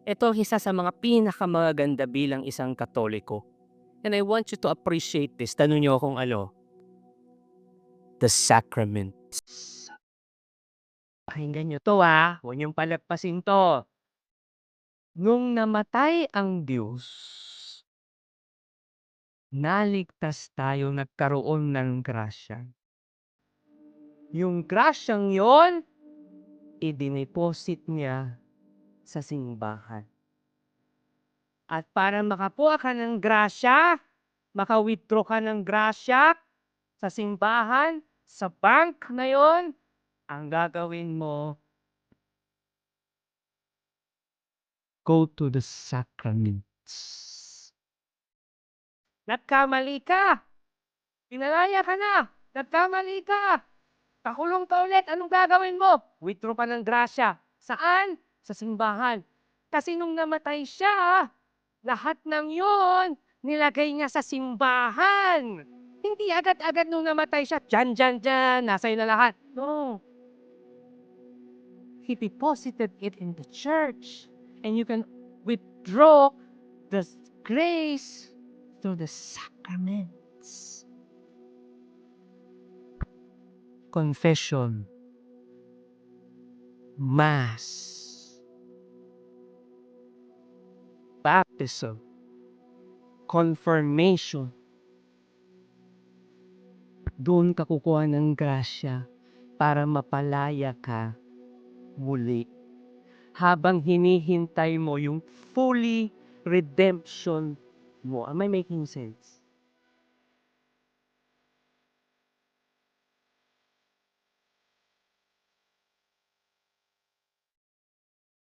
Ito ang isa sa mga pinakamagaganda bilang isang Katoliko. And I want you to appreciate this. Tanong niyo akong ano, the sacraments. Pakinggan niyo 'to, huwag niyong palagpasin 'to. Nung namatay ang Diyos, naligtas tayo, nagkaroon ng grasya. Yung grasyang yon, idineposit niya sa simbahan. At para makakuha ka ng grasya, maka-withdraw ka ng grasya sa simbahan, sa bank na yon, ang gagawin mo, go to the sacraments. Nagkamali ka! Pinalaya ka na! Nagkamali ka! Pakulong ka ulit! Anong gagawin mo? Withdraw pa ng grasya. Saan? Sa simbahan. Kasi nung namatay siya, lahat ng yon nilagay niya sa simbahan. Hindi agad-agad nung namatay siya, dyan, nasa na lahat. No. He deposited it in the church. And you can withdraw the grace through the sacraments. Confession, Mass, baptism, confirmation. Doon ka kukuha ng grasya para mapalaya ka muli. Habang hinihintay mo yung fully redemption mo. Am I making sense?